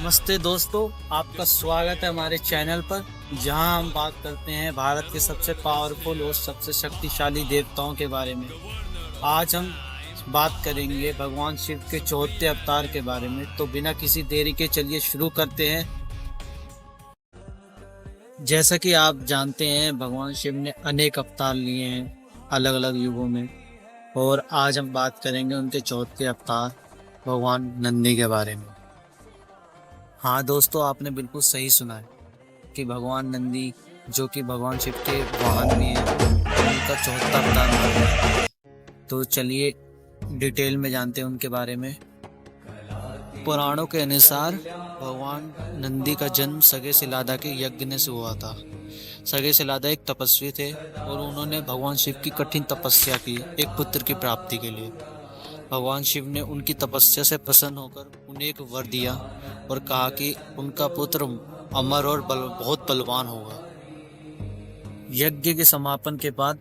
नमस्ते दोस्तों, आपका स्वागत है हमारे चैनल पर, जहां हम बात करते हैं भारत के सबसे पावरफुल और सबसे शक्तिशाली देवताओं के बारे में। आज हम बात करेंगे भगवान शिव के चौथे अवतार के बारे में। तो बिना किसी देरी के चलिए शुरू करते हैं। जैसा कि आप जानते हैं, भगवान शिव ने अनेक अवतार लिए हैं अलग अलग युगों में, और आज हम बात करेंगे उनके चौथे अवतार भगवान नंदी के बारे में। हाँ दोस्तों, आपने बिल्कुल सही सुना है कि भगवान नंदी, जो कि भगवान शिव के वाहन भी हैं, उनका चौथा अवतार माना जाता है। तो चलिए डिटेल में जानते हैं उनके बारे में। पुराणों के अनुसार भगवान नंदी का जन्म सगे सिलादा के यज्ञ से हुआ था। सगे सिलादा एक तपस्वी थे और उन्होंने भगवान शिव की कठिन तपस्या की एक पुत्र की प्राप्ति के लिए। भगवान शिव ने उनकी तपस्या से प्रसन्न होकर उन्हें एक वर दिया और कहा कि उनका पुत्र अमर और बहुत बलवान होगा। यज्ञ के समापन के बाद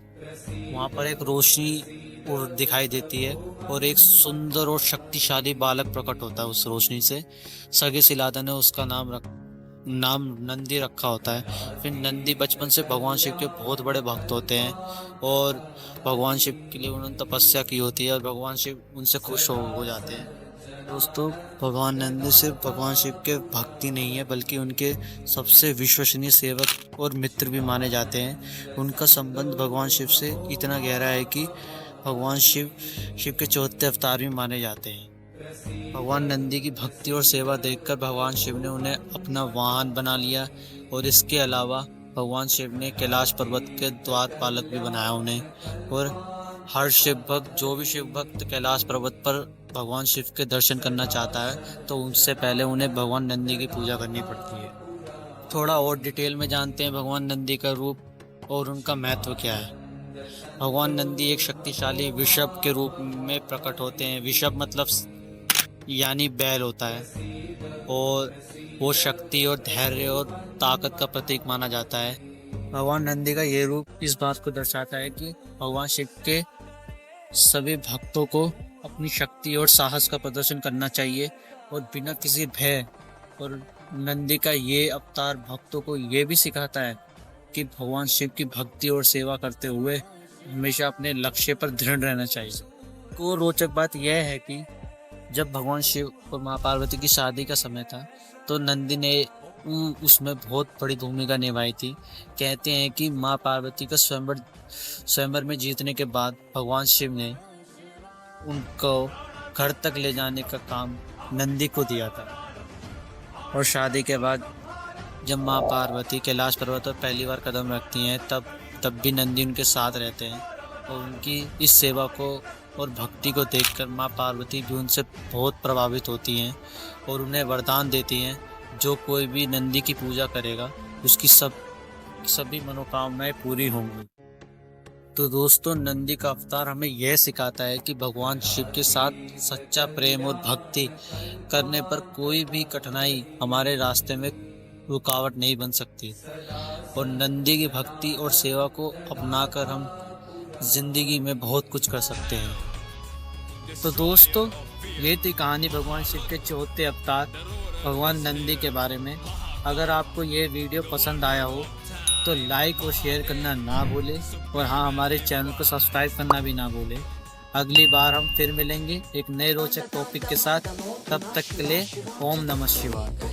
वहाँ पर एक रोशनी दिखाई देती है और एक सुंदर और शक्तिशाली बालक प्रकट होता है उस रोशनी से। सगे सिलादा ने उसका नाम नंदी रखा होता है। फिर नंदी बचपन से भगवान शिव के बहुत बड़े भक्त होते हैं और भगवान शिव के लिए उन्होंने तपस्या की होती है और भगवान शिव उनसे खुश हो जाते हैं। दोस्तों, भगवान नंदी सिर्फ भगवान शिव के भक्ति नहीं है, बल्कि उनके सबसे विश्वसनीय सेवक और मित्र भी माने जाते हैं। उनका संबंध भगवान शिव से इतना गहरा है कि भगवान शिव के चौथे अवतार भी माने जाते हैं। भगवान नंदी की भक्ति और सेवा देखकर भगवान शिव ने उन्हें अपना वाहन बना लिया, और इसके अलावा भगवान शिव ने कैलाश पर्वत के द्वारपालक भी बनाया उन्हें। और हर शिव भक्त, जो भी शिव भक्त कैलाश पर्वत पर भगवान शिव के दर्शन करना चाहता है, तो उससे पहले उन्हें भगवान नंदी की पूजा करनी पड़ती है। थोड़ा और डिटेल में जानते हैं भगवान नंदी का रूप और उनका महत्व क्या है। भगवान नंदी एक शक्तिशाली वृषभ के रूप में प्रकट होते हैं। वृषभ मतलब यानी बैल होता है, और वो शक्ति और धैर्य और ताकत का प्रतीक माना जाता है। भगवान नंदी का ये रूप इस बात को दर्शाता है कि भगवान शिव के सभी भक्तों को अपनी शक्ति और साहस का प्रदर्शन करना चाहिए और बिना किसी भय। और नंदी का ये अवतार भक्तों को ये भी सिखाता है कि भगवान शिव की भक्ति और सेवा करते हुए हमेशा अपने लक्ष्य पर दृढ़ रहना चाहिए। को रोचक बात यह है कि जब भगवान शिव और माँ पार्वती की शादी का समय था, तो नंदी ने उसमें बहुत बड़ी भूमिका निभाई थी। कहते हैं कि माँ पार्वती का स्वयंवर में जीतने के बाद भगवान शिव ने उनको घर तक ले जाने का काम नंदी को दिया था। और शादी के बाद जब माँ पार्वती कैलाश पर्वत पर पहली बार कदम रखती हैं, तब भी नंदी उनके साथ रहते हैं। और उनकी इस सेवा को और भक्ति को देखकर माँ पार्वती भी उनसे बहुत प्रभावित होती हैं और उन्हें वरदान देती हैं, जो कोई भी नंदी की पूजा करेगा उसकी सभी मनोकामनाएं पूरी होंगी। तो दोस्तों, नंदी का अवतार हमें यह सिखाता है कि भगवान शिव के साथ सच्चा प्रेम और भक्ति करने पर कोई भी कठिनाई हमारे रास्ते में रुकावट नहीं बन सकती। और नंदी की भक्ति और सेवा को अपनाकर हम जिंदगी में बहुत कुछ कर सकते हैं। तो दोस्तों, ये थी कहानी भगवान शिव के चौथे अवतार भगवान नंदी के बारे में। अगर आपको ये वीडियो पसंद आया हो तो लाइक और शेयर करना ना भूलें, और हाँ, हमारे चैनल को सब्सक्राइब करना भी ना भूलें। अगली बार हम फिर मिलेंगे एक नए रोचक टॉपिक के साथ। तब तक के लिए ओम नमः शिवाय।